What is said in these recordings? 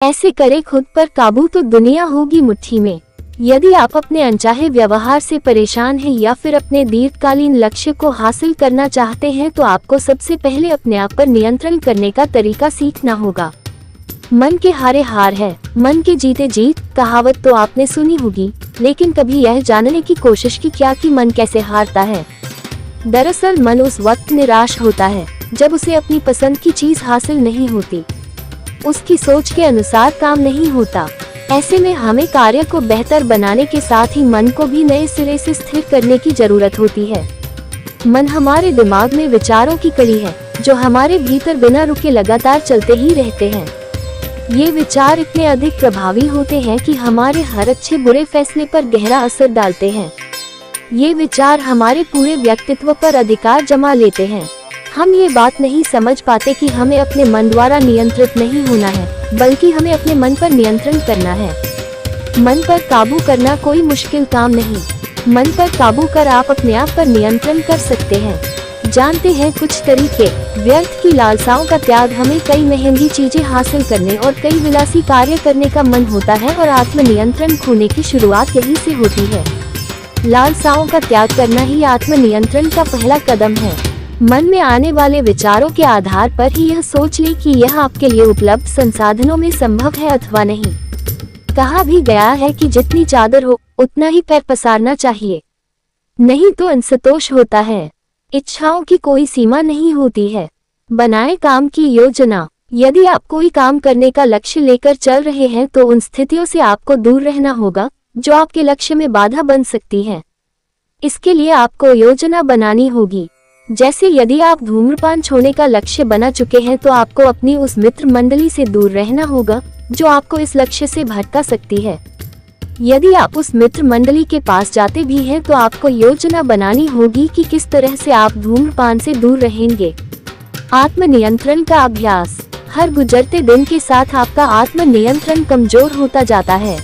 ऐसे करें खुद पर काबू तो दुनिया होगी मुट्ठी में। यदि आप अपने अनचाहे व्यवहार से परेशान हैं या फिर अपने दीर्घकालीन लक्ष्य को हासिल करना चाहते हैं तो आपको सबसे पहले अपने आप पर नियंत्रण करने का तरीका सीखना होगा। मन के हारे हार है, मन के जीते जीत कहावत तो आपने सुनी होगी, लेकिन कभी यह जानने की कोशिश की क्या कि मन कैसे हारता है। दरअसल मन उस वक्त निराश होता है जब उसे अपनी पसंद की चीज हासिल नहीं होती, उसकी सोच के अनुसार काम नहीं होता। ऐसे में हमें कार्य को बेहतर बनाने के साथ ही मन को भी नए सिरे से स्थिर करने की जरूरत होती है। मन हमारे दिमाग में विचारों की कड़ी है जो हमारे भीतर बिना रुके लगातार चलते ही रहते हैं। ये विचार इतने अधिक प्रभावी होते हैं कि हमारे हर अच्छे बुरे फैसले पर गहरा असर डालते हैं। ये विचार हमारे पूरे व्यक्तित्व पर अधिकार जमा लेते हैं। हम ये बात नहीं समझ पाते कि हमें अपने मन द्वारा नियंत्रित नहीं होना है, बल्कि हमें अपने मन पर नियंत्रण करना है। मन पर काबू करना कोई मुश्किल काम नहीं। मन पर काबू कर आप अपने आप पर नियंत्रण कर सकते हैं। जानते हैं कुछ तरीके। व्यर्थ की लालसाओं का त्याग। हमें कई महंगी चीजें हासिल करने और कई विलासी कार्य करने का मन होता है और आत्मनियंत्रण खोने की शुरुआत यही से होती है। लालसाओं का त्याग करना ही आत्मनियंत्रण का पहला कदम है। मन में आने वाले विचारों के आधार पर ही यह सोच लें कि यह आपके लिए उपलब्ध संसाधनों में संभव है अथवा नहीं। कहा भी गया है कि जितनी चादर हो उतना ही पैर पसारना चाहिए, नहीं तो असंतोष होता है। इच्छाओं की कोई सीमा नहीं होती है। बनाएं काम की योजना। यदि आप कोई काम करने का लक्ष्य लेकर चल रहे हैं तो उन स्थितियों से आपको दूर रहना होगा जो आपके लक्ष्य में बाधा बन सकती है। इसके लिए आपको योजना बनानी होगी। जैसे यदि आप धूम्रपान छोड़ने का लक्ष्य बना चुके हैं तो आपको अपनी उस मित्र मंडली से दूर रहना होगा जो आपको इस लक्ष्य से भटका सकती है। यदि आप उस मित्र मंडली के पास जाते भी हैं तो आपको योजना बनानी होगी कि किस तरह से आप धूम्रपान से दूर रहेंगे। आत्मनियंत्रण का अभ्यास। हर गुजरते दिन के साथ आपका आत्मनियंत्रण कमजोर होता जाता है,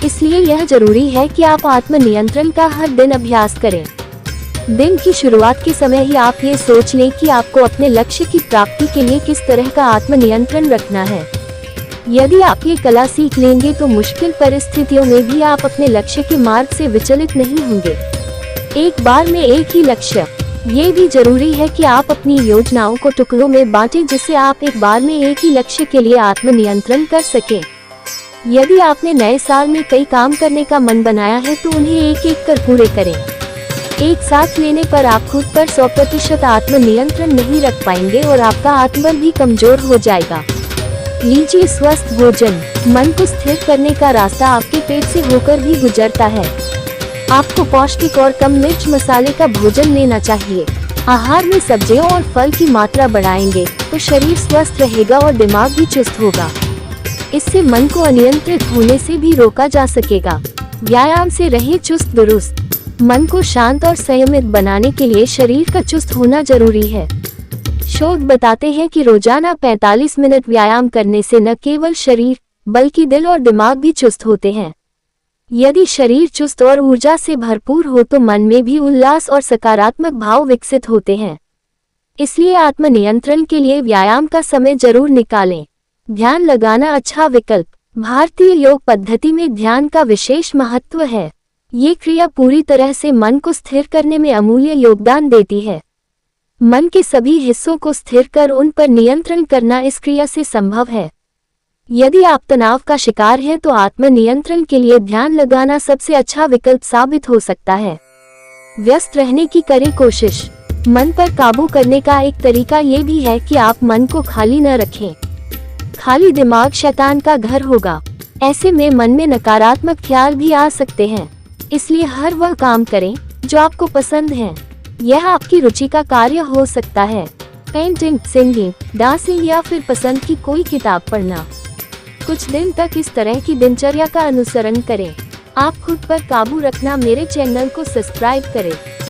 इसलिए यह जरूरी है कि आप आत्मनियंत्रण का हर दिन अभ्यास करें। दिन की शुरुआत के समय ही आप ये सोच लें कि आपको अपने लक्ष्य की प्राप्ति के लिए किस तरह का आत्मनियंत्रण रखना है। यदि आप ये कला सीख लेंगे तो मुश्किल परिस्थितियों में भी आप अपने लक्ष्य के मार्ग से विचलित नहीं होंगे। एक बार में एक ही लक्ष्य। ये भी जरूरी है कि आप अपनी योजनाओं को टुकड़ों में बांटें जिससे आप एक बार में एक ही लक्ष्य के लिए आत्मनियंत्रण कर सकें। यदि आपने नए साल में कई काम करने का मन बनाया है तो उन्हें एक एक कर पूरे करें। एक साथ लेने पर आप खुद पर 100% आत्मनियंत्रण नहीं रख पाएंगे और आपका आत्मबल भी कमजोर हो जाएगा। लीजिए स्वस्थ भोजन। मन को स्थिर करने का रास्ता आपके पेट से होकर भी गुजरता है। आपको पौष्टिक और कम मिर्च मसाले का भोजन लेना चाहिए। आहार में सब्जियों और फल की मात्रा बढ़ाएंगे तो शरीर स्वस्थ रहेगा और दिमाग भी चुस्त होगा। इससे मन को अनियंत्रित होने से भी रोका जा सकेगा। व्यायाम से रहिए चुस्त दुरुस्त। मन को शांत और संयमित बनाने के लिए शरीर का चुस्त होना जरूरी है। शोध बताते हैं कि रोजाना 45 मिनट व्यायाम करने से न केवल शरीर बल्कि दिल और दिमाग भी चुस्त होते हैं। यदि शरीर चुस्त और ऊर्जा से भरपूर हो तो मन में भी उल्लास और सकारात्मक भाव विकसित होते हैं। इसलिए आत्मनियंत्रण के लिए व्यायाम का समय जरूर निकालें। ध्यान लगाना अच्छा विकल्प। भारतीय योग पद्धति में ध्यान का विशेष महत्व है। ये क्रिया पूरी तरह से मन को स्थिर करने में अमूल्य योगदान देती है। मन के सभी हिस्सों को स्थिर कर उन पर नियंत्रण करना इस क्रिया से संभव है। यदि आप तनाव का शिकार हैं तो आत्मनियंत्रण के लिए ध्यान लगाना सबसे अच्छा विकल्प साबित हो सकता है। व्यस्त रहने की करें कोशिश। मन पर काबू करने का एक तरीका ये भी है कि आप मन को खाली न रखें। खाली दिमाग शैतान का घर होगा। ऐसे में मन में नकारात्मक ख्याल भी आ सकते हैं। इसलिए हर वह काम करें जो आपको पसंद है। यह आपकी रुचि का कार्य हो सकता है। पेंटिंग, सिंगिंग, डांसिंग या फिर पसंद की कोई किताब पढ़ना। कुछ दिन तक इस तरह की दिनचर्या का अनुसरण करें। आप खुद पर काबू रखना मेरे चैनल को सब्सक्राइब करें।